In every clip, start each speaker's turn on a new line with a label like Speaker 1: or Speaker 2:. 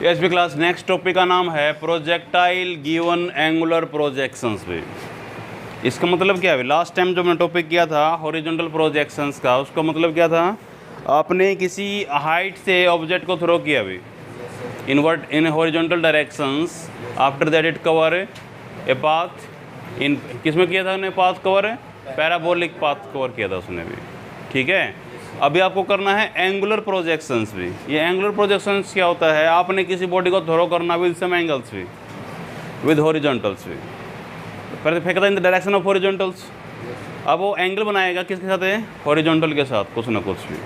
Speaker 1: Yes भी class, next topic का नाम है प्रोजेक्टाइल गिवन एंगुलर प्रोजेक्शंस भी। इसका मतलब क्या है? लास्ट टाइम जो मैंने टॉपिक किया था हॉरिजॉन्टल प्रोजेक्शंस का, उसका मतलब क्या था? आपने किसी हाइट से ऑब्जेक्ट को थ्रो किया भी invert in horizontal directions, after that it cover a path in, किस में किया था उसने path cover? Parabolic path cover किया था उसने भी, ठीक है। अभी आपको करना है एंगुलर प्रोजेक्शंस भी। ये एंगुलर प्रोजेक्शंस क्या होता है? आपने किसी बॉडी को थ्रो करना विद सम एंगल्स भी, विद हॉरिजॉन्टल्स भी, पहले फेंका था इन द डायरेक्शन ऑफ हॉरिजॉन्टल्स। अब वो एंगल बनाएगा किसके साथ है? हॉरिजॉन्टल के साथ, कुछ ना कुछ भी।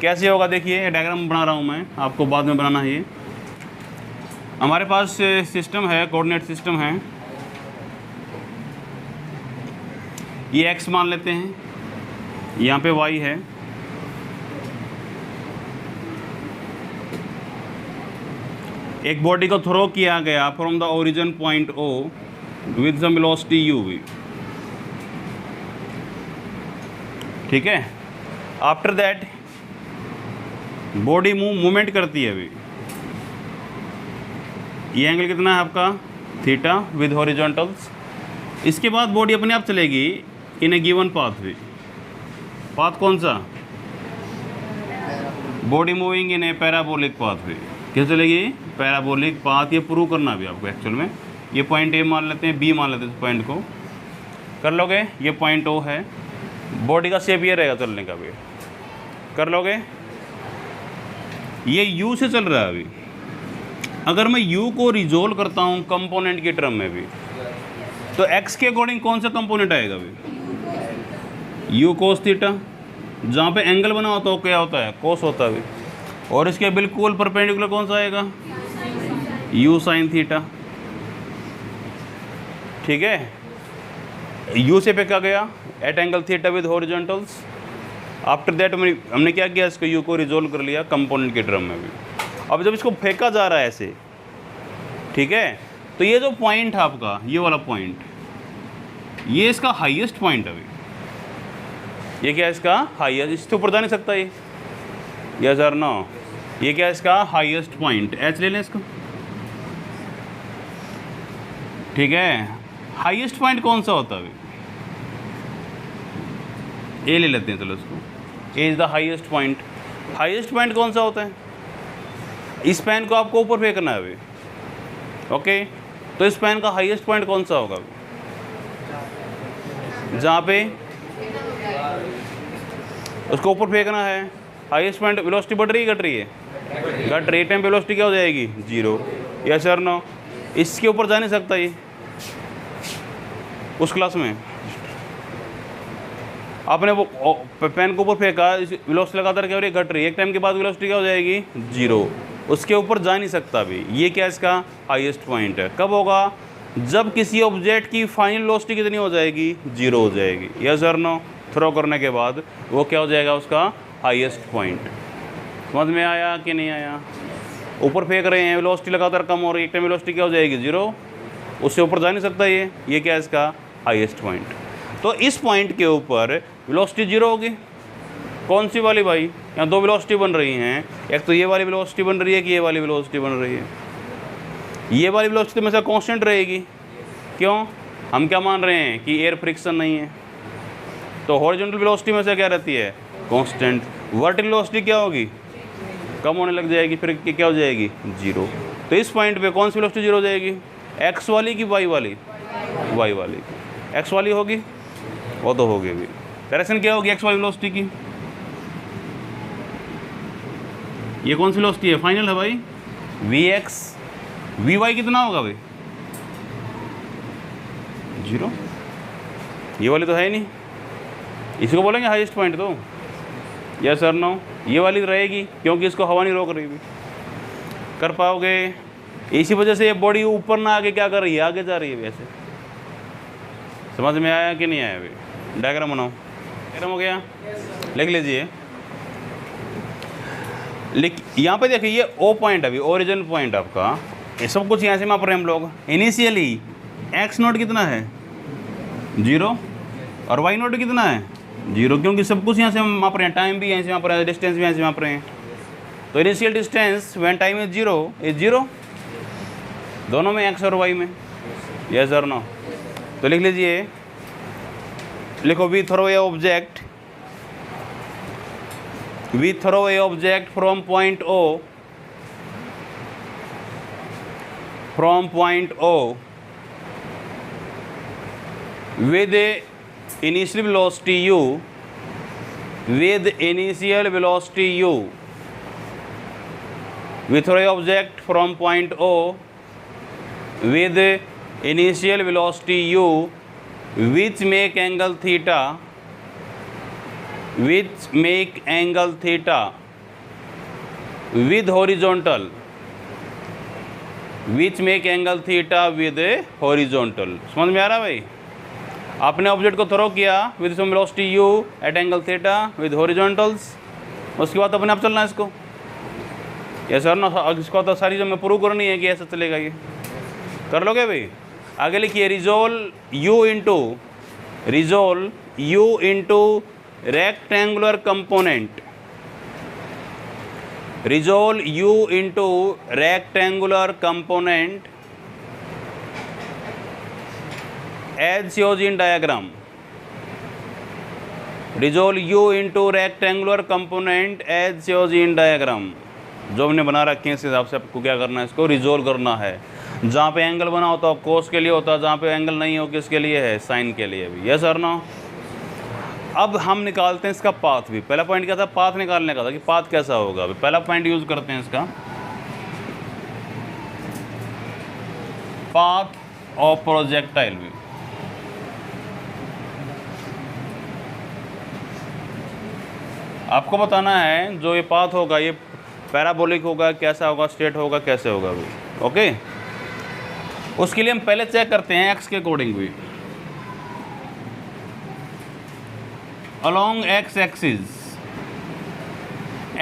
Speaker 1: कैसे होगा देखिए, डायग्राम बना रहा हूँ मैं, आपको बाद में बनाना है। ये हमारे पास सिस्टम है, कोऑर्डिनेट सिस्टम है। ये एक्स मान लेते हैं, यहाँ पे वाई है, एक बॉडी को थ्रो किया गया from the origin point O with some velocity u v, ठीक है। आफ्टर दैट बॉडी मूवमेंट करती है अभी, ये एंगल कितना है आपका? Theta with horizontals. इसके बाद बॉडी अपने आप चलेगी इन ए गिवन पाथ भी। पाथ कौन सा? Body moving in a parabolic path भी। किस चलेगी? Parabolic path. ये प्रूव करना भी आपको एक्चुअल में। ये पॉइंट ए मान लेते हैं, बी मान लेते हैं, इस पॉइंट को कर लोगे। ये पॉइंट ओ है, बॉडी का शेप ये रहेगा चलने का भी, कर लोगे। ये यू से चल रहा है अभी। अगर मैं यू को रिजोल्व करता हूँ कंपोनेंट के टर्म में भी, तो एक्स के अकॉर्डिंग कौन सा कंपोनेंट आएगा अभी? You cos theta. जहाँ पे एंगल बना होता है क्या होता है? कोस होता है अभी। और इसके बिल्कुल परपेंडिकुलर कौन सा आएगा? यू साइन थीटा, ठीक है। यू से पे क्या गया? At angle theta with horizontals. After that हमने क्या किया? इसको यू को रिजोल्व कर लिया कंपोनेंट के टर्म में भी। अब जब इसको फेंका जा रहा है ऐसे, ठीक है, तो ये जो पॉइंट है आपका, ये वाला पॉइंट, ये इसका हाईएस्ट पॉइंट है अभी। ये क्या है इसका? हाईएस्ट। इससे ऊपर जा नहीं सकता ये, यस और नो? ये क्या है इसका? Highest point. एच ले लें इसको, ठीक है। हाईएस्ट पॉइंट कौन सा होता है अभी? ए ले लेते हैं, चलो इसको। A is the highest point. Highest point कौन सा होता है? इस पेन को आपको ऊपर फेंकना है अभी, ओके। तो इस पेन का हाईएस्ट पॉइंट कौन सा होगा? जहाँ पे उसको ऊपर फेंकना है, हाईएस्ट पॉइंट। वेलोसिटी बढ़ रही है, घट रही है? घट रही है। टाइम वेलोसिटी क्या हो जाएगी? जीरो, यस और नो? इसके ऊपर जा नहीं सकता ये। उस क्लास में आपने वो पेन को ऊपर फेंका, वेलोसिटी लगातार क्या हो रही है? घट रही है। एक टाइम के बाद वेलोसिटी क्या हो जाएगी? जीरो। उसके ऊपर जा नहीं सकता अभी। ये क्या इसका? हाईएस्ट पॉइंट है। कब होगा? जब किसी ऑब्जेक्ट की फाइनल वेलोसिटी कितनी हो जाएगी? जीरो हो जाएगी, यस और नो? थ्रो करने के बाद वो क्या हो जाएगा? उसका हाईएस्ट पॉइंट। समझ में आया कि नहीं आया? ऊपर फेंक रहे हैं, वेलोसिटी लगातार कम हो रही है, एक टाइम वेलोसिटी क्या हो जाएगी? जीरो। उससे ऊपर जा नहीं सकता ये क्या है इसका? Highest point. तो इस पॉइंट के ऊपर वेलोसिटी जीरो होगी। कौन सी वाली भाई? यहाँ दो वेलोसिटी बन रही हैं, एक तो ये वाली वेलोसिटी बन रही है कि ये वाली वेलोसिटी बन रही है? ये वाली वेलोसिटी में से कांस्टेंट रहेगी। क्यों? हम क्या मान रहे हैं कि एयर फ्रिक्शन नहीं है। तो हॉरिजॉन्टल वेलोसिटी में से क्या रहती है? कांस्टेंट। वर्टिकल वेलोसिटी क्या होगी? कम होने लग जाएगी, फिर क्या हो जाएगी? जीरो। तो इस पॉइंट पे कौन सी वेलोसिटी जीरो हो जाएगी? एक्स वाली कि वाई वाली? वाई वाली। एक्स वाली होगी, वो तो होगी भी। डायरेक्शन क्या होगी एक्स वाली वेलोसिटी की? ये कौन सी वेलोसिटी है? फाइनल है भाई, वी एक्स। वी वाई कितना होगा भाई? जीरो। ये वाली तो है ही नहीं, इसी को बोलेंगे हाईएस्ट पॉइंट। तो यस सर नो? ये वाली रहेगी क्योंकि इसको हवा नहीं रोक रही भी। कर पाओगे? इसी वजह से ये बॉडी ऊपर ना आगे क्या कर रही है? आगे जा रही है वैसे। समझ में आया कि नहीं आया? अभी डायग्राम बनाओ। डायग्राम हो गया? लिख लीजिए। यहाँ पे देखिए, ये ओ पॉइंट अभी ओरिजिन पॉइंट आपका। ये सब कुछ यहाँ से माप रहे हैं हम लोग। इनिशियली एक्स नोट कितना है? जीरो। और वाई नोट कितना है? जीरो, क्योंकि सब कुछ यहाँ से हम माप रहे हैं। टाइम भी यहाँ से माप रहे हैं, डिस्टेंस भी यहाँ से माप रहे हैं। तो initial distance when time is zero is zero. दोनों में एक्स और वाई में, यस और नो। तो लिख लीजिए, लिखो we throw a object, we throw a object from point O, from point O with initial velocity u, with initial velocity u, we throw an object from point O with initial velocity u, which make angle theta, which make angle theta with horizontal, which make angle theta with horizontal। समझ में आ रहा भाई? आपने object को throw किया with some velocity u at angle theta with horizontals, उसके बाद अपने आप चलना है इसको, ये सर ना, इसको तो सारी जो मैं प्रूव करनी है कि ऐसा चलेगा, ये कर लोगे भाई? आगे लिखिए, resolve u into rectangular component, resolve u into rectangular component as shown in diagram, resolve u into rectangular component as shown in diagram। जो हमने बना रखे हैं इस हिसाब से आपको क्या करना है, इसको रिजोल्व करना है। जहाँ पे एंगल बना होता है कोस के लिए होता है, जहाँ पे एंगल नहीं हो किसके लिए है, साइन के लिए भी, यस और नो। अब हम निकालते हैं इसका पाथ भी। पहला पॉइंट क्या था, पाथ निकालने का था कि पाथ कैसा होगा। पहला पॉइंट यूज करते हैं इसका, पाथ ऑफ प्रोजेक्टाइल भी। आपको बताना है जो ये पाथ होगा ये पैराबोलिक होगा, कैसा होगा, स्ट्रेट होगा, कैसे होगा भी, ओके। उसके लिए हम पहले चेक करते हैं एक्स के अकॉर्डिंग भी, along x axis,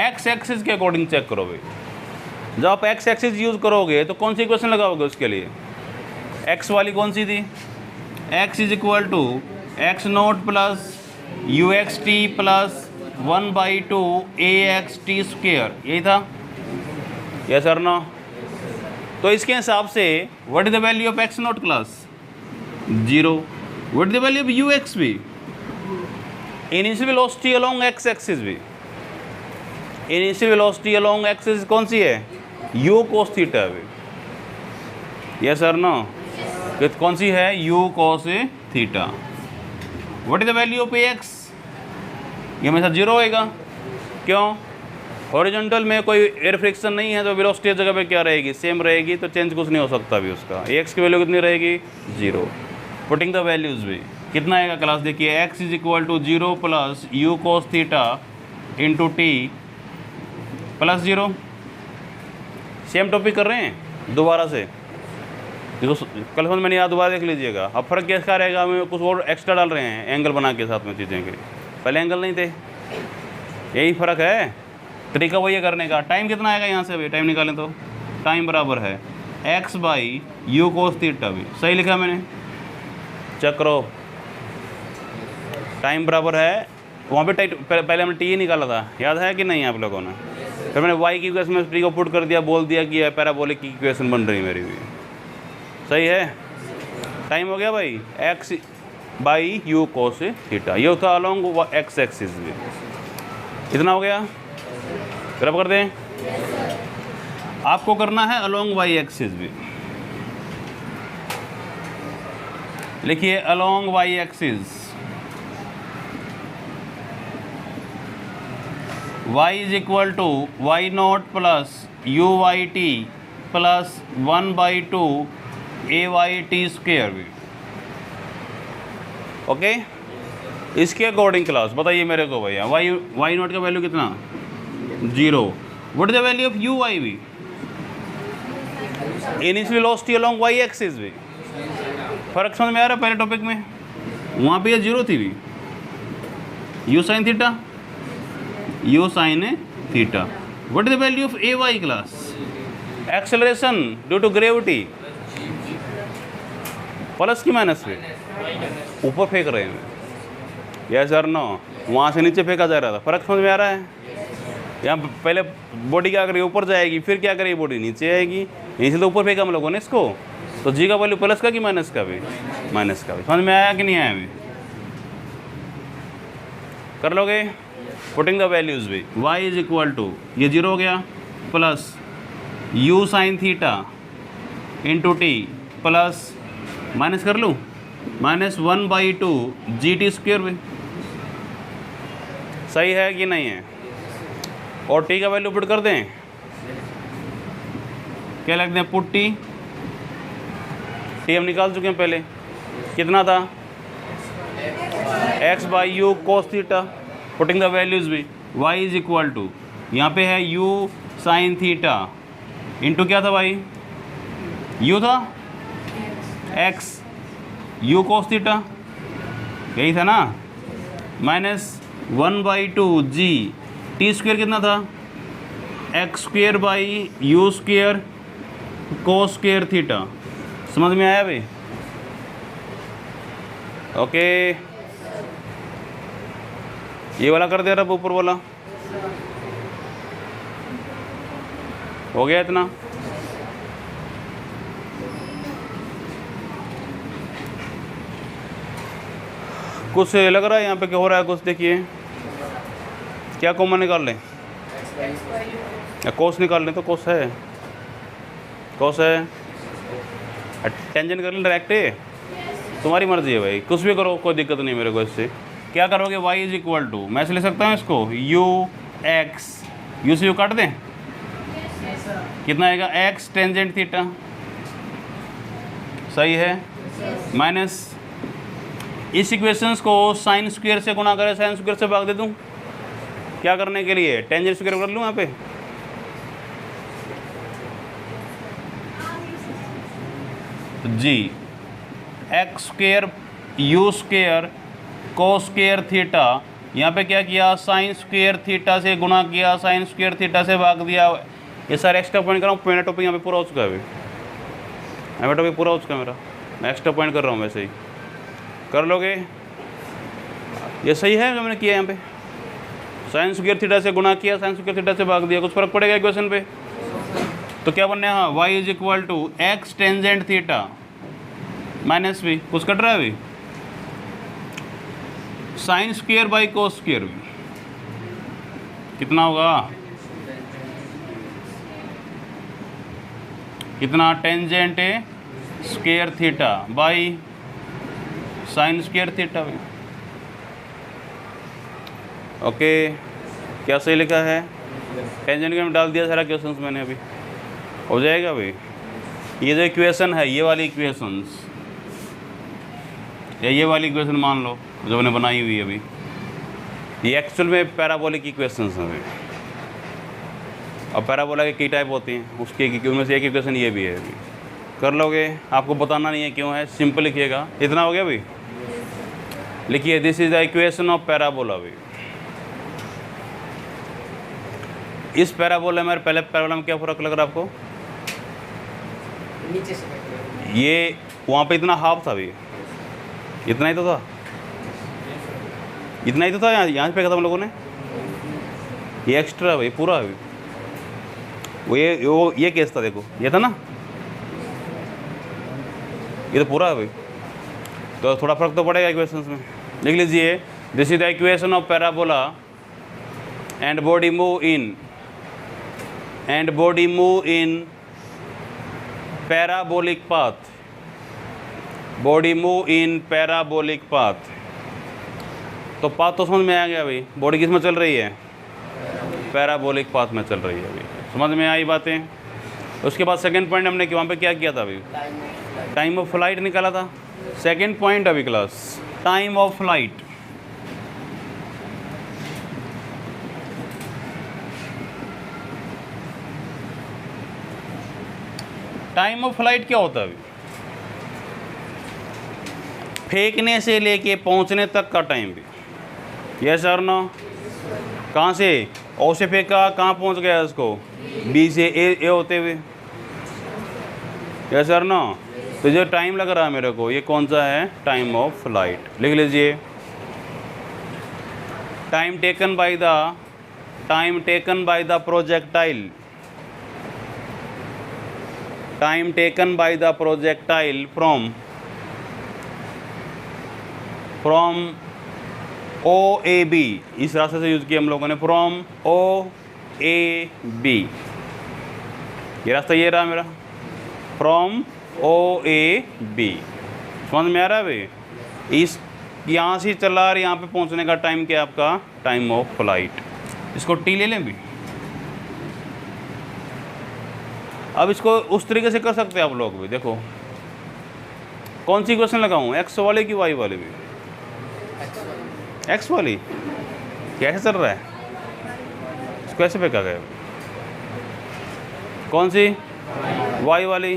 Speaker 1: x axis के अकॉर्डिंग चेक करो भाई। जब आप एक्स एक्सिस यूज करोगे तो कौन सी इक्वेशन लगाओगे उसके लिए, एक्स वाली कौन सी थी, x is equal to x naught plus u x t plus 1/2 axt square, यही था, यस सर नो। तो इसके हिसाब से what is the value of x naught class 0, what is the value of u x भी, initial velocity along x axis भी, initial velocity along x axis कौन सी है, u cos थीटा भी, यस सर नो। कौन सी है, u cos theta. What is the value of ax, ये हमेशा 0 होएगा, क्यों, हॉरिजॉन्टल में कोई एयर फ्रिक्शन नहीं है तो वेलोसिटी जगह पे क्या रहेगी, सेम रहेगी, तो चेंज कुछ नहीं हो सकता भी उसका। एक्स की वैल्यू कितनी रहेगी, 0। पुटिंग द वैल्यूज भी कितना आएगा क्लास, देखिए x is equal to 0 plus u cos theta into t plus 0। Same topic कर रहे हैं दोबारा से, देखो कल समझ में नहीं आया दोबारा देख लीजिएगा। अब फर्क कैसा रहेगा, हमें कुछ और एक्स्ट्रा डाल रहे हैं एंगल बना के साथ में चीज़ें के, पहले एंगल नहीं थे, यही फ़र्क है। तरीका वही है करने का। टाइम कितना आएगा यहाँ से अभी, टाइम निकालें तो टाइम बराबर है x by you cos theta भी, सही लिखा मैंने, चेक करो। टाइम बराबर है, वहाँ पे पहले हमने टी ही निकाला था, याद है कि नहीं आप लोगों ने। फिर मैंने वाई की इक्वेशन में टी को पुट कर दिया, बोल दिया कि पैराबोलिक की इक्वेशन बन रही मेरी भी, सही है। टाइम हो गया भाई, x by you cos theta, ये होता अलोंग एक्स एक्सिस भी। इतना हो गया, रब कर दें। आपको करना है अलोंग वाई एक्सिस भी, लिखिए along y axis, y is equal to y naught plus u y t plus 1/2 a y t square भी, ओके। इसके अकॉर्डिंग क्लास बताइए मेरे को भैया, वाई नॉट का वैल्यू कितना, 0। What is the value of u y भी, initial velocity along y axis भी। फर्क समझ में आ रहा है, पहले टॉपिक में वहाँ पे ये 0 थी भी, u sine theta, u sine theta. What is the value of a y class, acceleration due to gravity, plus की माइनस पे, ऊपर फेंक रहे हैं, यस सर नो, वहाँ से नीचे फेंका जा रहा था। फर्क समझ में आ रहा है, यहाँ पहले बॉडी क्या करेगी, ऊपर जाएगी, फिर क्या करेगी, बॉडी नीचे आएगी, यहीं से तो ऊपर फेंका हम लोगों ने इसको। तो जी का वैल्यू प्लस का कि माइनस का भी, माइनस का भी। समझ में आया कि नहीं आया अभी? कर लोगे? पुटिंग द वैल्यूज भी, y इज इक्वल टू, ये 0 हो गया, plus u sine theta into t, plus minus कर लूँ, -1/2 GT स्क्वेयर भी। सही है कि नहीं है? और टी का वैल्यू पुट कर दें, क्या लिखते हैं, पुट टी। टी हम निकाल चुके हैं पहले, कितना था, x/u cos theta. Putting the values भी, y इज इक्वल टू, यहाँ पे है u साइन थीटा इंटू क्या था भाई, u था x, u cos थीटा, यही था ना, -1/2 g टी स्क्वेयर कितना था, x square by you square cos square theta. समझ में आया भाई? ओके, ये वाला कर दे रहा, ऊपर वाला हो गया इतना। कुछ लग रहा है यहाँ पे क्या हो रहा है, कुछ देखिए, क्या कॉमन निकाल लें, या कोस निकाल लें, तो कोस है, कोस है, टेंजेंट कर लें डायरेक्ट, तुम्हारी मर्जी है भाई, कुछ भी करो, कोई दिक्कत नहीं मेरे को इससे। क्या करोगे, y इज इक्वल टू, मैं ऐसे ले सकता हूँ इसको, u x, u से u काट दें, कितना आएगा, x टेंजेंट थीटा, सही है, माइनस इस इक्वेशंस को साइन स्क्वायर से गुणा करें, साइन स्क्वायर से भाग दे दूँ, क्या करने के लिए, टेंजेंट स्क्वायर कर लूँ यहाँ पे, g x square u square cos square theta, यहाँ पे क्या किया, साइन स्क्वायर थीटा से गुणा किया, साइन स्क्वायर थीटा से भाग दिया। ये सारे एक्स्ट्रा पॉइंट कर रहा हूँ, पॉइंट टॉपिक यहाँ पे पूरा हो चुका है अभी, यहाँ पे टॉपिक पूरा हो चुका है मेरा, मैं एक्स्ट्रा पॉइंट कर रहा हूँ, वैसे ही कर लोगे। ये सही है जो मैंने किया यहाँ पे, साइन स्क्वायर थीटा से गुणा किया, साइन स्क्वायर थीटा से भाग दिया, कुछ फर्क पड़ेगा इक्वेशन पे? तो क्या बनने, हाँ, y is equal to x tangent theta minus भी, कुछ कट रहा है अभी, sine square by cos square भी, कितना होगा, कितना, tangent square theta by sine square theta भी। ओके, क्या सही लिखा है, टेंजेंट के में डाल दिया सारा क्वेश्चंस मैंने, अभी हो जाएगा भाई। ये जो इक्वेशन है, ये वाली इक्वेशंस, या ये वाली इक्वेशन मान लो जो मैंने बनाई हुई है अभी, ये एक्चुअल में पैराबोलिक इक्वेशंस हैं अभी। अब पैराबोला के कई टाइप होती हैं, उसके उनमें से एक इक्वेशन ये भी है अभी। कर लोगे, आपको बताना नहीं है क्यों है, सिंपल लिखिएगा। इतना हो गया भाई, लिखिए this is the equation of parabola भी। इस पैराबोला में पहले पैराबोला में क्या फर्क लग रहा है आपको,
Speaker 2: नीचे से
Speaker 1: ये वहाँ पे इतना हाफ था भाई, इतना ही तो था, इतना ही तो था, यहाँ पे फेंका था हम लोगों ने, ये एक्स्ट्रा भाई पूरा है। वो ये केस था, देखो ये था ना, ये तो पूरा है भाई, तो थोड़ा फर्क तो पड़ेगा इक्वेशंस में। लिख लीजिए this is the equation of parabola and body move in parabolic path, body move in parabolic path. तो पाथ तो समझ में आ गया भाई, बॉडी किस में चल रही है, पैराबोलिक पाथ में चल रही है अभी, समझ में आई बातें। उसके बाद सेकंड पॉइंट हमने वहाँ पे क्या किया था अभी, टाइम ऑफ फ्लाइट निकाला था। सेकंड पॉइंट अभी class, time of flight. Time of flight क्या होता है अभी, फेंकने से लेके पहुंचने तक का टाइम भी। यस और नो, कहाँ से ओ से फेंका, कहाँ पहुंच गया उसको, बी से ए होते हुए। यस और नो, तो जो टाइम लग रहा है मेरे को, ये कौन सा है, टाइम ऑफ फ्लाइट। लिख लीजिए time taken by the time taken by the projectile, time taken by the projectile from O A B, इस रास्ते से यूज किया हम लोगों ने, फ्रॉम ओ ए बी, ये रास्ता ये रहा मेरा, फ्रॉम ओ ए बी। समझ में आ रहा है भाई? इस यहाँ से चला और यहाँ पे पहुँचने का टाइम क्या है आपका? Time of flight. इसको टी ले लें भी। अब इसको उस तरीके से कर सकते हैं आप लोग भी। देखो कौन सी इक्वेशन लगाऊं, एक्स वाले की वाई वाले भी? एक्स वाली कैसे चल रहा है, इसको कैसे फेंका गया? कौन सी? वाई वाली।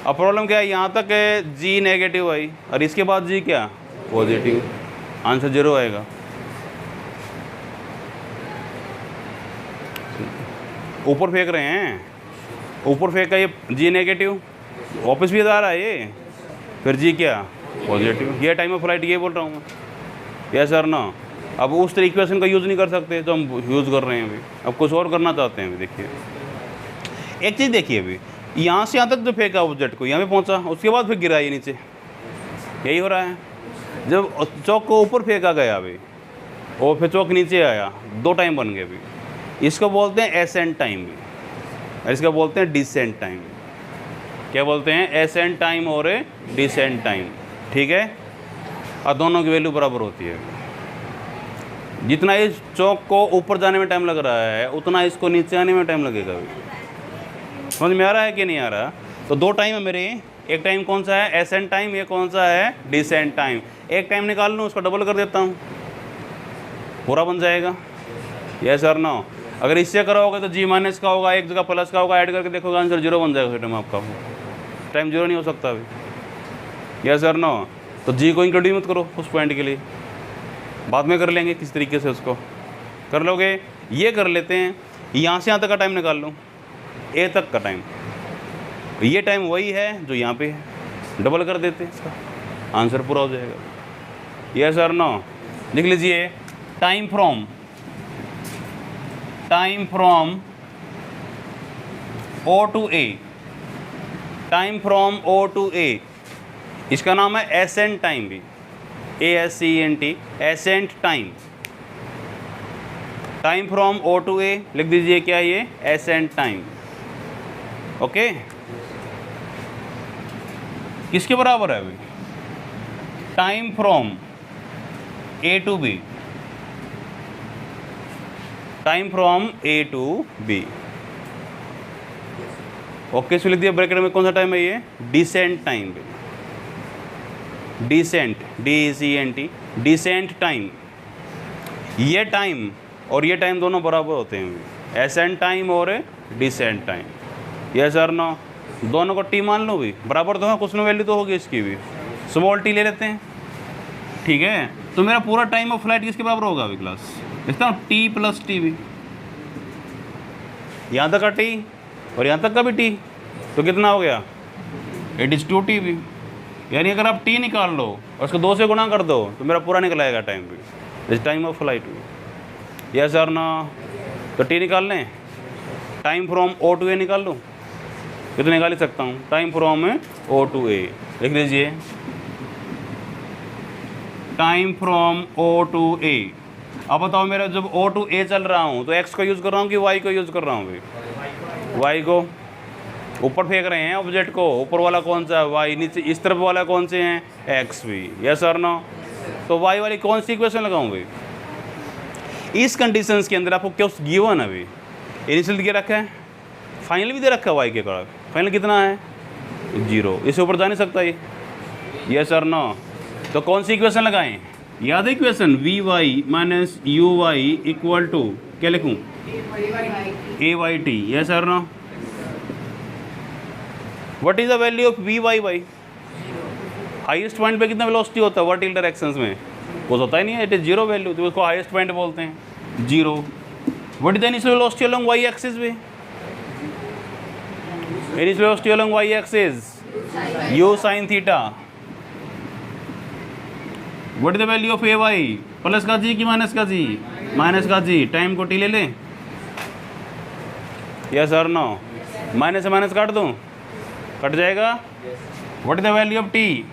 Speaker 1: अब प्रॉब्लम क्या है, यहाँ तक है जी नेगेटिव आई और इसके बाद जी क्या? पॉजिटिव। आंसर 0 आएगा। ऊपर फेंक रहे हैं, ऊपर फेंका ये जी नेगेटिव, वापस भी आ रहा है ये, फिर जी क्या? पॉजिटिव। ये टाइम ऑफ फ्लाइट ये बोल रहा हूँ मैं। यस सर ना। अब उस तरह इक्वेशन का यूज़ नहीं कर सकते जो हम यूज़ कर रहे हैं अभी, अब कुछ और करना चाहते हैं अभी। देखिए एक चीज़ देखिए, अभी यहाँ से यहाँ तक जो फेंका ऑब्जेक्ट को, यहाँ पे पहुँचा, उसके बाद फिर गिरा ये नीचे, यही हो रहा है। जब चौक को ऊपर फेंका गया अभी और फिर चौक नीचे आया, 2 टाइम बन गए अभी। इसको बोलते हैं एसेंट टाइम भी, और इसका बोलते हैं डिसेंट टाइम। क्या बोलते हैं? एसेंट टाइम और डिसेंट टाइम। ठीक है, और दोनों की वैल्यू बराबर होती है। जितना इस चौक को ऊपर जाने में टाइम लग रहा है उतना इसको नीचे आने में टाइम लगेगा अभी। समझ में आ रहा है कि नहीं आ रहा? तो 2 टाइम है मेरे। एक टाइम कौन सा है? Ascent time. ये कौन सा है? Decent time. एक टाइम निकाल लूँ, उसको डबल कर देता हूँ, पूरा बन जाएगा। यस और नो? अगर इससे कराओगे तो जी माइनस का होगा, एक जगह प्लस का होगा, ऐड करके देखोगे आंसर 0 बन जाएगा। टाइम आपका टाइम 0 नहीं हो सकता अभी। यस और नो? तो जी को इंक्लूड मत करो उस पॉइंट के लिए, बाद में कर लेंगे किस तरीके से उसको कर लोगे। ये कर लेते हैं, यहाँ से यहाँ तक का टाइम निकाल लो, ए तक का टाइम। ये टाइम वही है जो यहाँ पे है, डबल कर देते हैं, इसका आंसर पूरा हो जाएगा। यस और नो? लिख लीजिए, time from O to A, time from O to A, इसका नाम है एसेंट टाइम भी, ASCENT, ascent time. Time from O to A लिख दीजिए, क्या ये? Accent time. ओके, किसके बराबर है अभी? Time from A to B, time from A to B. Okay, इसमें लिख दिया ब्रैकेट में कौन सा टाइम है ये? Descent time. Descent, DECENT, descent time. ये टाइम और ये टाइम दोनों बराबर होते हैं, एसेंट टाइम और डिसेंट टाइम। यस और नो? दोनों को टी मान लो भी, बराबर तो है, कुछ ना वैल्यू तो होगी इसकी भी। स्मॉल टी ले लेते हैं, ठीक है। तो मेरा पूरा टाइम ऑफ फ्लाइट किसके बराबर होगा अभी क्लास? लिखता हूँ टी प्लस टी भी, यहाँ तक का टी और यहाँ तक का भी टी, तो कितना हो गया? इट इज़ 2t भी। यानी अगर आप टी निकाल लो और उसको 2 से गुणा कर दो तो मेरा पूरा निकल आएगा टाइम भी, इस टाइम ऑफ फ्लाइट भी। यस और ना? तो टी निकाल लें, टाइम फ्रॉम ओ टू ए निकाल लो, ये तो निकाल ही सकता हूँ। Time from O to A लिख लीजिए, टाइम फ्रॉम ओ टू ए। अब बताओ, मेरा जब ओ टू ए चल रहा हूँ तो एक्स को यूज़ कर रहा हूँ कि वाई को यूज़ कर रहा हूँ भाई? वाई को। ऊपर फेंक रहे हैं ऑब्जेक्ट को, ऊपर वाला कौन सा है? वाई। नीचे इस तरफ वाला कौन से हैं? एक्स भी। यस और नो? तो वाई वाली कौन सी इक्वेशन लगाऊं भाई? इस कंडीशंस के अंदर आपको क्या गिवन है अभी? इनिशियल दे रखा है, फाइनल भी दे रखा है वाई के कारण। फाइनल कितना है? 0। इससे ऊपर जा नहीं सकता ये। यस और नो? तो कौन सी इक्वेशन लगाएं? याद है equation? VY minus UY equal to क्या लिखूँ? AYT। यस और no? What is the value of VY? Highest point पे कितना वेलोसिटी होता है वर्टिकल डायरेक्शंस में? कुछ होता ही नहीं है, इट इज 0 वैल्यू, तो उसको हाईएस्ट पॉइंट बोलते हैं 0। What is the initial velocity along y axis भी? Initial velocity along y axis u sin थीटा। What is the value of AY? Plus का g की माइनस का g? माइनस का जी, टाइम को टी ले लें, यस और नो, माइनस से माइनस काट दूँ, कट जाएगा। What is the value of t,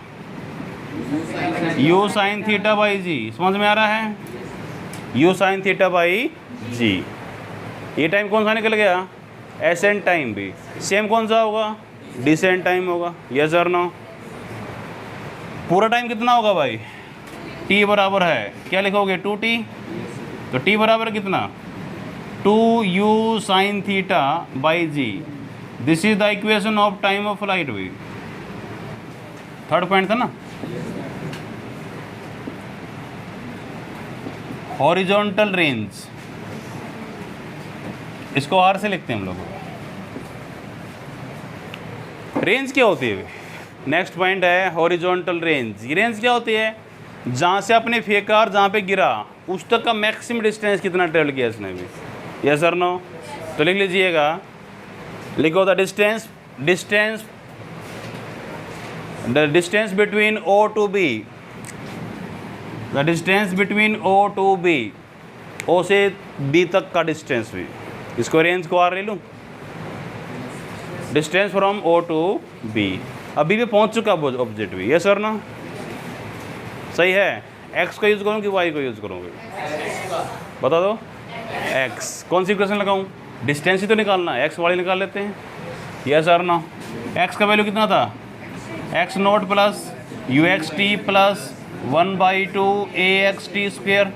Speaker 1: u sine theta by g, समझ में आ रहा है, u sine theta by g. ये टाइम कौन सा निकल गया, एसेंट टाइम भी, सेम कौन सा होगा, डिसेंट टाइम होगा, यस और नो। पूरा टाइम कितना होगा भाई, टी बराबर है, क्या लिखोगे, 2t, तो टी बराबर कितना, 2u sine theta by g. This is the equation of time of flight भी, थर्ड पॉइंट था ना। हॉरिजॉन्टल रेंज, इसको आर से लिखते हैं हम लोग। रेंज क्या होती है, नेक्स्ट पॉइंट है हॉरिजॉन्टल रेंज। ये रेंज क्या होती है, जहाँ से आपने फेंका और जहाँ पे गिरा उस तक का मैक्सिमम डिस्टेंस कितना ट्रेवल किया इसने भी, यस और नो। तो लिख लीजिएगा, लिखो the distance between O to B, the distance between O to B, O से बी तक का डिस्टेंस भी, इसको रेंज को आर ले लूँ, distance from O to B. अभी भी पहुंच चुका ऑब्जेक्ट भी, यस और नो, सही है। एक्स का यूज़ करूँ कि वाई को यूज़ करूँगी, बता दो। एक्स, कौन सी इक्वेशन लगाऊँ, डिस्टेंस ही तो निकालना है, एक्स वाली निकाल लेते हैं, यस और नो। एक्स का वैल्यू कितना था, x naught plus u x t plus 1/2 ए एक्स टी स्क्वेयर,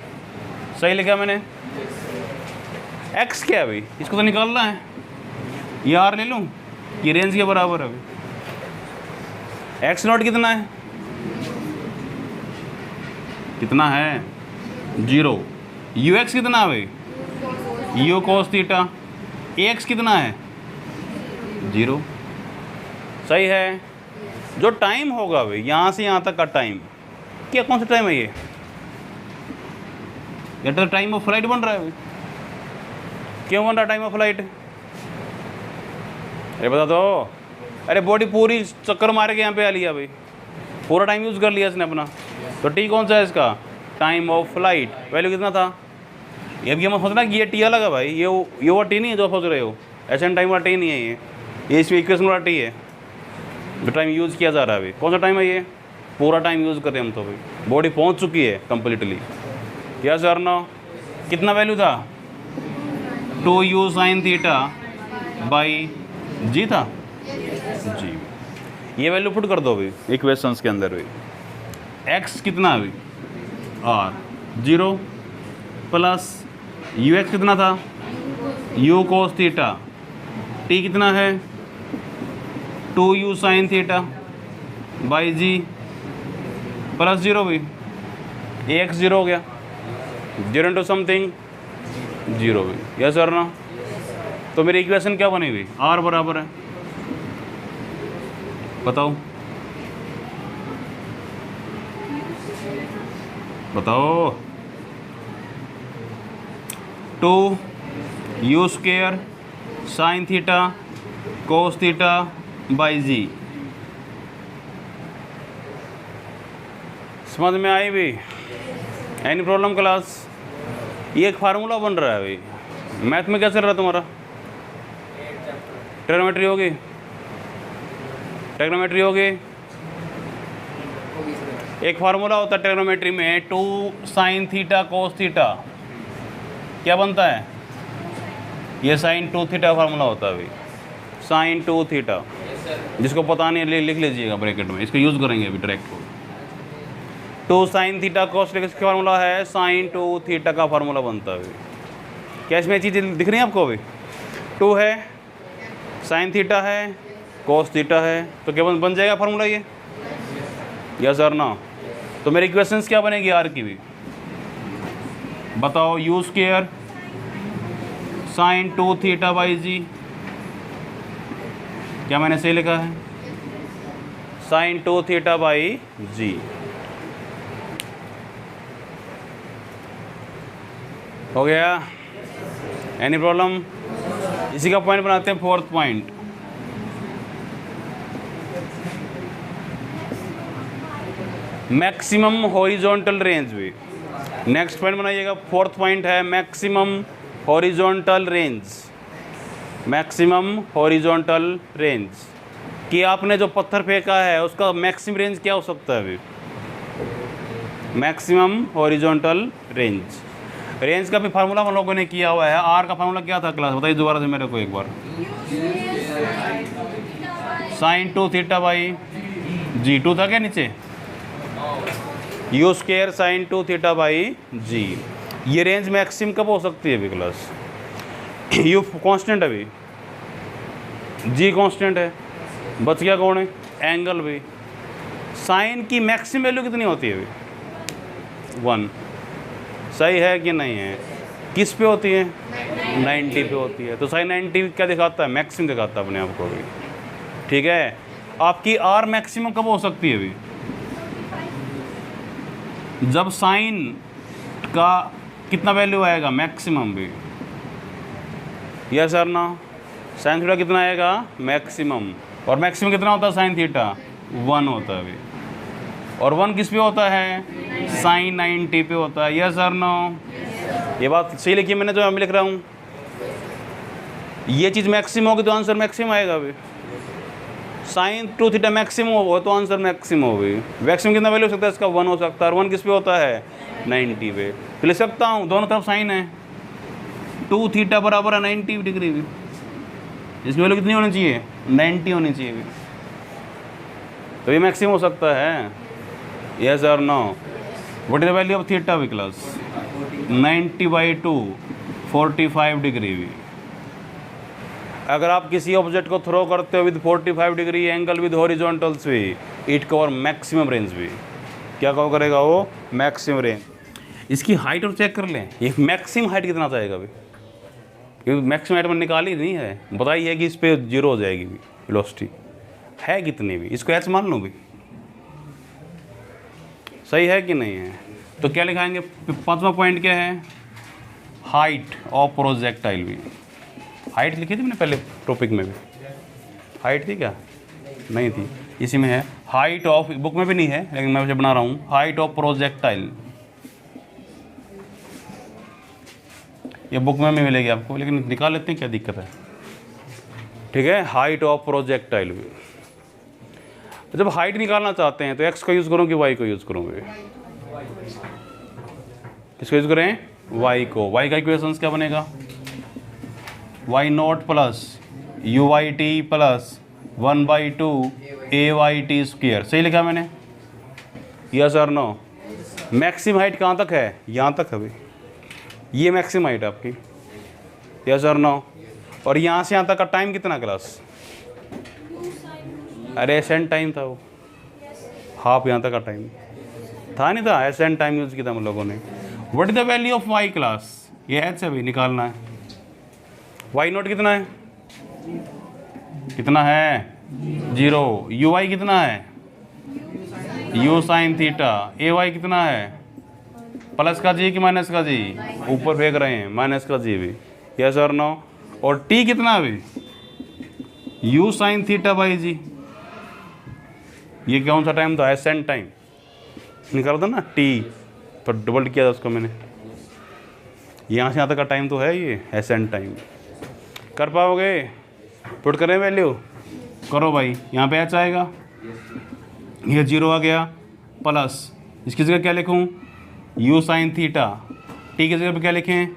Speaker 1: सही लिखा मैंने। एक्स क्या है भाई, इसको तो निकालना है, ये आर ले लूँ, ये रेंज के बराबर है अभी। एक्स नोट कितना है, कितना है 0, यू एक्स कितना है भाई, you cos theta, A x कितना है 0, सही है। जो टाइम होगा भाई यहाँ से यहाँ तक का टाइम, क्या कौन सा टाइम है ये तो टाइम ऑफ फ्लाइट बन रहा है भाई, क्यों बन रहा है टाइम ऑफ फ्लाइट, अरे बता दो। अरे बॉडी पूरी चक्कर मार के यहाँ पे आ लिया भाई, पूरा टाइम यूज़ कर लिया इसने अपना, तो टी कौन सा है इसका, टाइम ऑफ फ्लाइट, वैल्यू कितना था। ये भी हम सोचना कि ये टी अलग है भाई, ये वो टी नहीं है जो सोच रहे हो, एशियन टाइम वाला टी नहीं है ये इसमें इक्वेशन वाला टी है जो टाइम यूज़ किया जा रहा है अभी। कौन सा टाइम है ये, पूरा टाइम यूज़ कर रहे हैं हम तो भाई, बॉडी पहुँच चुकी है कम्प्लीटली, यस सर नो। कितना वैल्यू था, 2u साइन थीटा बाई जी था जी, ये वैल्यू पुट कर दो अभी इक्वेशंस के अंदर भी। x कितना है अभी r 0 प्लस यू एक्स कितना था, u कोस थीटा, t कितना है 2u sine theta by g plus 0 भी, ax 0 हो गया, 0 इंटू समथिंग 0 भी, यस और नो। तो मेरी इक्वेशन क्या बनी हुई, r बराबर है, बताओ बताओ, 2u square sine theta cos theta by g, समझ में आई भी, एनी प्रॉब्लम क्लास। ये एक फार्मूला बन रहा है भाई, मैथ में क्या चल रहा है तुम्हारा, ट्रिग्नोमेट्री होगी, ट्रिग्नोमेट्री होगी, एक फार्मूला होता है ट्रिग्नोमेट्री में 2 साइन थीटा कोस थीटा, क्या बनता है, ये साइन 2 थीटा फार्मूला होता है अभी, साइन 2 थीटा, जिसको पता नहीं लिख लीजिएगा ब्रैकेट में, इसको यूज़ करेंगे अभी डायरेक्ट को। 2 साइन थीटा कोस थीटा का फार्मूला है, साइन 2 थीटा का फार्मूला बनता है अभी। क्या इसमें चीज़ें दिख रही हैं आपको अभी, 2 है, साइन थीटा है, कोस थीटा है, तो क्या बन जाएगा फार्मूला ये, यस और नो। तो मेरी इक्वेशंस क्या बनेगी आर की भी, बताओ, u square sine 2 theta by g, क्या मैंने सही लिखा है, साइन 2 थीटा बाई जी, हो गया, एनी प्रॉब्लम। इसी का पॉइंट बनाते हैं, fourth point, maximum horizontal range भी। नेक्स्ट पॉइंट बनाइएगा, फोर्थ पॉइंट है maximum horizontal range. Maximum horizontal range कि आपने जो पत्थर फेंका है उसका मैक्सिमम रेंज क्या हो सकता है अभी? Maximum horizontal range. रेंज का भी फार्मूला हम लोगों ने किया हुआ है। आर का फार्मूला क्या था क्लास, बताइए दोबारा से मेरे को एक बार। साइन 2 थीटा बाई जी, 2 था क्या नीचे? U square sine 2 theta by g. ये रेंज मैक्सिमम कब हो सकती है अभी क्लास? यू कांस्टेंट अभी, जी कांस्टेंट है, बच गया कौन है? एंगल भी। साइन की मैक्सिमम वैल्यू कितनी होती है अभी? 1। सही है कि नहीं है? किस पे होती है? 90 पे होती है। तो साइन 90 क्या दिखाता है? मैक्सिमम दिखाता है अपने आप को भी। ठीक है, आपकी आर मैक्सिमम कब हो सकती है अभी? जब साइन का कितना वैल्यू आएगा? मैक्सिमम भी। यस सर ना? साइन थीटा कितना आएगा? मैक्सिमम। और मैक्सिमम कितना होता है साइन थीटा? 1 होता है अभी। और 1 किस पे होता है? साइन 90 पे होता है। Yes sir no? ये बात सही लिखी मैंने जो मैं लिख रहा हूँ। ये चीज़ मैक्सिमम होगी तो आंसर मैक्सिमम आएगा अभी। साइन 2 थीटा मैक्सिमम हो तो आंसर मैक्सिमम होगी। मैक्सिमम कितना वैल्यू हो सकता है इसका? 1 हो सकता है। और 1 किस पे होता है? 90 पे। तो लिख सकता हूँ दोनों तरफ साइन है, 2 थीटा बराबर है 90 डिग्री भी। इसकी वैल्यू कितनी होनी चाहिए? 90 होनी चाहिए भी। तो ये मैक्सिमम हो सकता है। यस और no? What is the value of theta भी क्लास? 90/2 45 डिग्री भी। अगर आप किसी ऑब्जेक्ट को थ्रो करते हो with 45 degree angle with horizontals भी, इट कवर मैक्सिमम रेंज भी। क्या कवर करेगा वो? Maximum range. इसकी हाइट और चेक कर लें, ये मैक्सिमम हाइट कितना जाएगा अभी? क्योंकि मैक्सिमम हाइट में निकाली नहीं है, बताइए कि इस पर 0 हो जाएगी भी। वेलोसिटी है कितनी भी, इसको एच मान लो भी। सही है कि नहीं है? तो क्या लिखाएंगे? 5वां पॉइंट क्या है? हाइट ऑफ प्रोजेक्टाइल भी। हाइट लिखी थी मैंने पहले टॉपिक में भी। हाइट थी क्या? नहीं थी, इसी में है। हाइट ऑफ, बुक में भी नहीं है लेकिन मैं उसे बना रहा हूँ। हाइट ऑफ प्रोजेक्टाइल, ये बुक में भी मिलेगी आपको, लेकिन निकाल लेते हैं, क्या दिक्कत है? ठीक है, हाइट ऑफ प्रोजेक्टाइल भी। जब हाइट निकालना चाहते हैं तो एक्स का यूज़ करूँ कि वाई को यूज़ करूँगे? किसको यूज़ करें? वाई को। वाई का इक्वेशंस क्या बनेगा? y0 plus UYT plus 1/2 AYT square. सही लिखा मैंने? यस और नो? मैक्सिमम हाइट कहाँ तक है? यहाँ तक अभी। ये मैक्सिमम हाइट आपकी। यस और नो? और यहाँ से यहाँ तक का टाइम कितना क्लास? अरे एसेंट टाइम था वो, हाफ यहाँ तक का टाइम था, नहीं था? एसेंट टाइम यूज़ किया था हम लोगों ने। What is the value of y class? ये एच अभी निकालना है। y0 कितना है? कितना है? 0। uy कितना है? u sine theta. ay कितना है? प्लस का जी कि माइनस का जी? ऊपर फेंक रहे हैं, माइनस का जी भी। यस और नो? और t कितना अभी? u sine theta by g. ये कौन सा टाइम था? Ascent time. निकाला था ना t, पर डबल किया था उसको मैंने। यहाँ से यहाँ तक का टाइम तो है ये एसेंट टाइम। कर पाओगे? पुट करें वैल्यू? करो भाई। यहाँ पे एच आएगा, ये 0 आ गया, प्लस इसकी जगह क्या लिखूँ? u sine theta. टी की जगह पे क्या लिखें?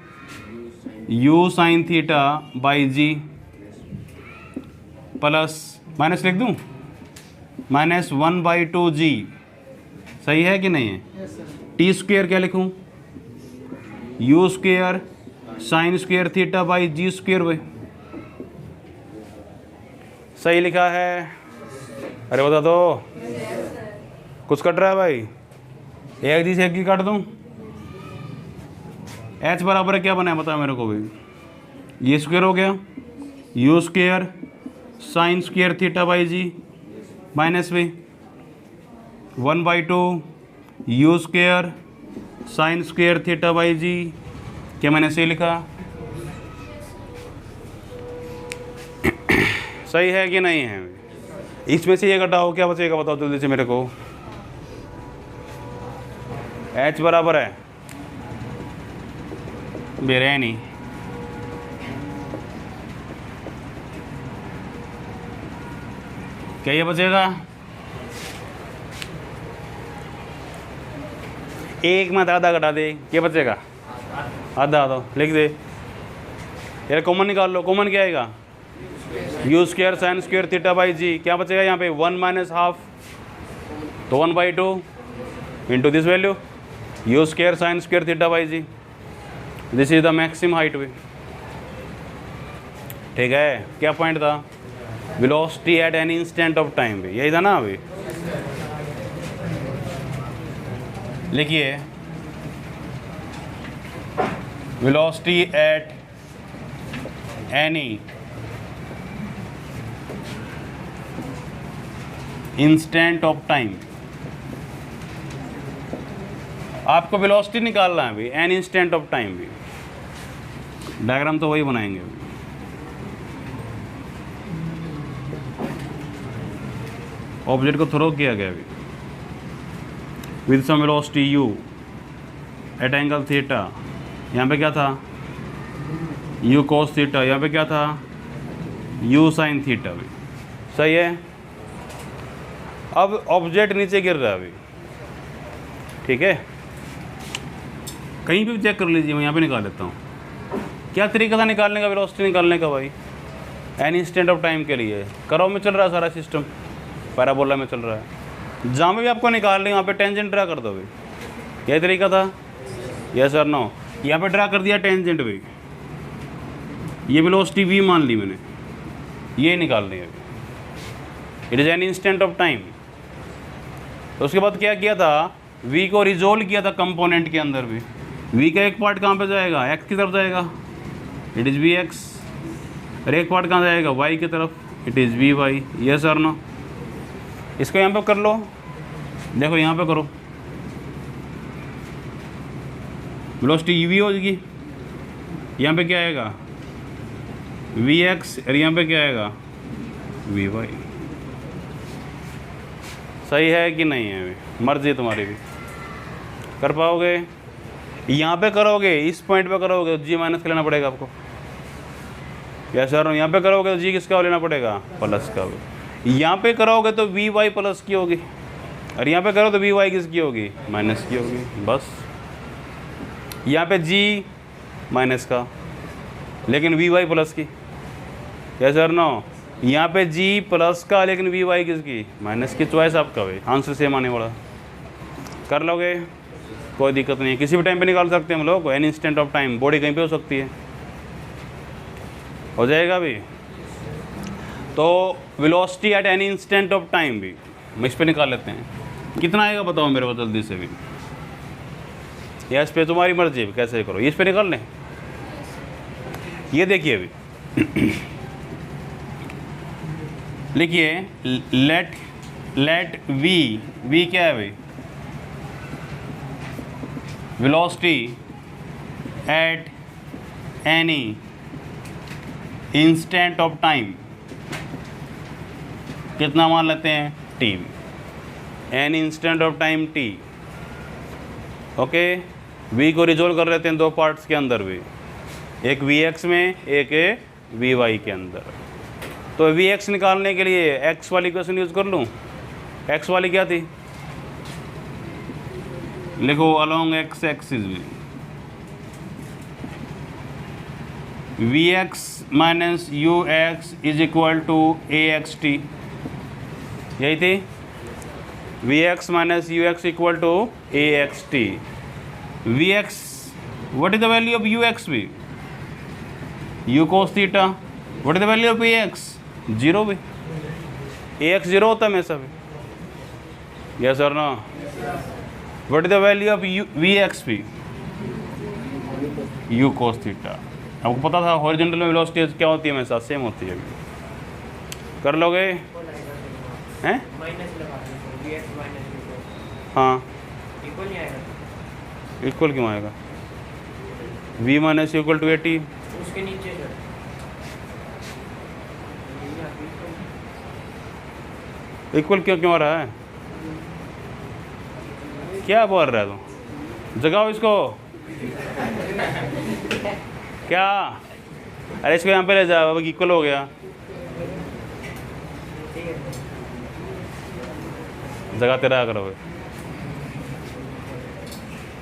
Speaker 1: u sine theta by g, plus minus लिख दूँ? Minus 1/2 g. सही है कि नहीं है? टी स्क्वेयर क्या लिखूँ? u square sine square theta by g square भाई। सही लिखा है? अरे बता दो, कुछ कट रहा है भाई? एक जी से एक जी काट दूँ? एच बराबर है क्या बना है बता मेरे को भी? ये स्क्वेयर हो गया, u square sine square theta by g, minus भी 1/2 u square sine square theta by g. क्या मैंने सही लिखा? सही है कि नहीं है? इसमें से ये घटाओ, क्या बचेगा बताओ जल्दी से मेरे को? h बराबर है बेरे नहीं, क्या ये बचेगा? एक में आधा घटा दे, क्या बचेगा? आधा आधा लिख दे यार, कॉमन निकाल लो। कॉमन क्या आएगा? U square sine square theta by g. क्या बचेगा यहाँ पे? 1 माइनस हाफ, तो 1/2 into this value u square sine square theta by g. This is the maximum height way. ठीक है, क्या पॉइंट था? Velocity at any instant of time भी, यही था ना अभी। लिखिए velocity at any instant of time. आपको वेलोसिटी निकालना है अभी, एन इंस्टेंट ऑफ टाइम भी। डायग्राम तो वही बनाएंगे अभी। ऑब्जेक्ट को थ्रो किया गया अभी with some velocity u at angle theta. यहाँ पे क्या था? u cos theta. यहाँ पे क्या था? u sin थीटा भी। सही है। अब ऑब्जेक्ट नीचे गिर रहा है अभी, ठीक है। कहीं भी चेक कर लीजिए, मैं यहाँ पे निकाल लेता हूँ। क्या तरीका था निकालने का, वेलोसिटी निकालने का भाई? एन इंस्टेंट ऑफ टाइम के लिए कर्व में चल रहा है सारा सिस्टम, पैराबोला में चल रहा है। जहाँ पे भी आपको निकालना है वहाँ पे टेंजेंट ड्रा कर दो भाई। यही तरीका था, यस और नो। यहाँ पे ड्रा कर दिया टेंजेंट भी, ये वेलोसिटी v मान ली मैंने, ये निकालनी है। It is an instant of time. तो उसके बाद क्या किया था? v को रिजोल्व किया था कंपोनेंट के अंदर भी। v का एक पार्ट कहाँ पे जाएगा? x की तरफ जाएगा, इट इज़ vx। और एक पार्ट कहाँ जाएगा? y की तरफ, इट इज़ vy। यस और नो। इसको यहाँ पे कर लो, देखो यहाँ पे करो, वेलोसिटी v होगी, यहाँ पे क्या आएगा? vx, और यहाँ पे क्या आएगा? vy। सही है कि नहीं है? मर्जी तुम्हारी भी। कर पाओगे? यहाँ पे करोगे, इस पॉइंट पे करोगे तो जी माइनस का लेना पड़ेगा आपको। Yes sir. यहाँ पे करोगे तो जी किसका लेना पड़ेगा? प्लस का। यहाँ पे करोगे तो वी वाई प्लस की होगी, और यहाँ पे करो तो वी वाई किसकी होगी? माइनस की होगी। बस यहाँ पे जी माइनस का, लेकिन वी वाई प्लस की। Yes sir no. यहाँ पे जी प्लस का, लेकिन वी वाई किसकी? माइनस की। चॉइस आपका भाई, आंसर सेम आने वाला। कर लोगे, कोई दिक्कत नहीं है। किसी भी टाइम पे निकाल सकते हैं हम लोग, any instant of time. Body कहीं पे हो सकती है, हो जाएगा भी। तो velocity at any instant of time भी हम इस पे निकाल लेते हैं। कितना आएगा बताओ मेरे को जल्दी से भी, या इस पे तुम्हारी मर्जी है, कैसे करो। इस पे निकाल लें। ये देखिए अभी लिखिए, लेट वी क्या है भाई? Velocity at any instant of time कितना मान लेते हैं? T. An instant of time t. Okay, v को रिजोल्व कर लेते हैं दो पार्ट्स के अंदर भी, एक वी एक्स में, एक वी वाई के अंदर। तो वी एक्स निकालने के लिए एक्स वाली इक्वेशन यूज़ कर लूँ। एक्स वाली क्या थी? लिखो अलोंग एक्स एक्सिस भी v x minus u x is equal to a x t. यही थी, v x minus u x equal to a x t. V x, what is the value of u x भी? U cos theta. What is the value of a x? Zero भी। A x zero होता है हमेशा भी। Yes और no. What is the value of u v x भी? U cos theta. आपको पता था हॉरिजॉन्टल में वेलोसिटी क्या होती है? हमेशा सेम होती है। कर लोगे हैं? हाँ, इक्वल क्यों आएगा? v minus equal to a t.
Speaker 2: उसके नीचे
Speaker 1: इक्वल क्यों आ रहा है? क्या बोल रहा है तुम? जगाओ इसको। क्या? अरे इसको यहाँ पे ले जाओ, अब इक्वल हो गया। जगाते रहा करो।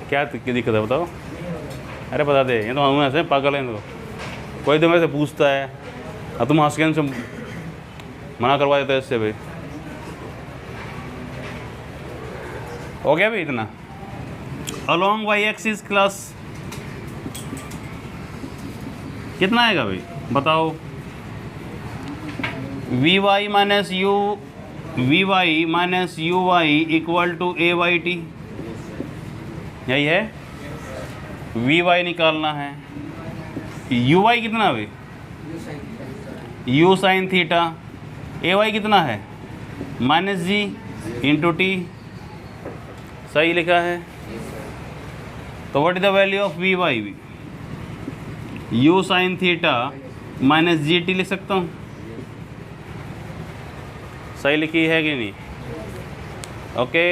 Speaker 1: क्या दिक्कत है बताओ? अरे बता दे, ये तो हम ऐसे पागल हैं। तो कोई तो मेरे से पूछता है और तुम हंस के से मना करवा देते हो इससे भाई। हो गया भाई इतना। अलोंग वाई एक्सिस क्लास कितना आएगा भाई बताओ? V y minus u y equal to a y t, यही है। वी वाई निकालना है। यू वाई कितना भाई? U sine theta. A y कितना है? Minus g into t. सही लिखा है। तो what is the value of v y? U sine theta minus g t लिख सकता हूँ। सही लिखी है कि नहीं? ओके।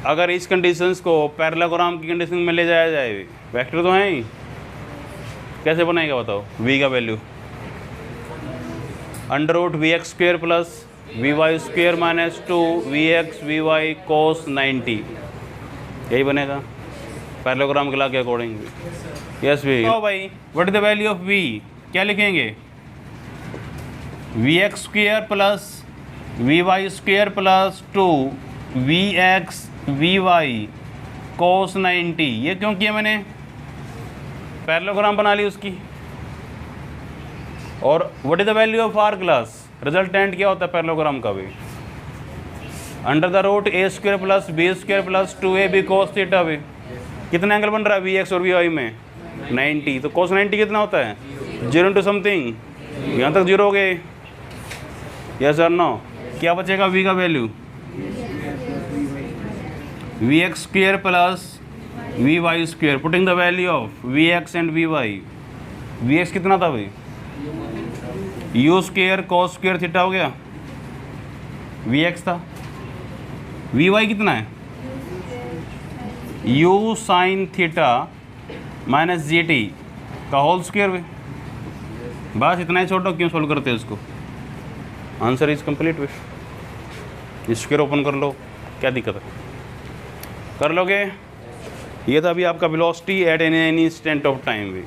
Speaker 1: अगर इस कंडीशंस को पैरेललोग्राम की कंडीशन में ले जाया जाए, वेक्टर तो हैं ही, कैसे बनाएगा बताओ? v का value under root v x square plus v y square minus 2 v x v y cos 90, यही बनेगा पैरेललोग्राम के लॉ के अकॉर्डिंग। Yes v. तो भाई what is the value of v? क्या लिखेंगे? V x square plus v y square plus 2 v x v y cos 90। ये क्यों किया मैंने? पैरेललोग्राम बना ली उसकी। और what is the value of R class? Resultant क्या होता है पैरेललोग्राम का भी? Under the root a square plus b square plus 2ab cos theta भी। कितना एंगल बन रहा है वी एक्स और वी वाई में? 90। तो कोस 90 कितना होता है? 0 इंटू समथिंग। यहाँ तक 0 हो गए। यस और नो? क्या बचेगा v का value? V x square plus v y square, putting the value of v x and v y. V x कितना था भाई? U square cos square theta हो गया, वी एक्स था। वी वाई कितना है? U sine theta minus g t का whole square में। बस इतना ही छोड़ो, क्यों सोल्व करते हैं इसको? Answer is complete with. Square open कर लो, क्या दिक्कत है? कर लोगे? ये था अभी आपका velocity at any instant of time भी।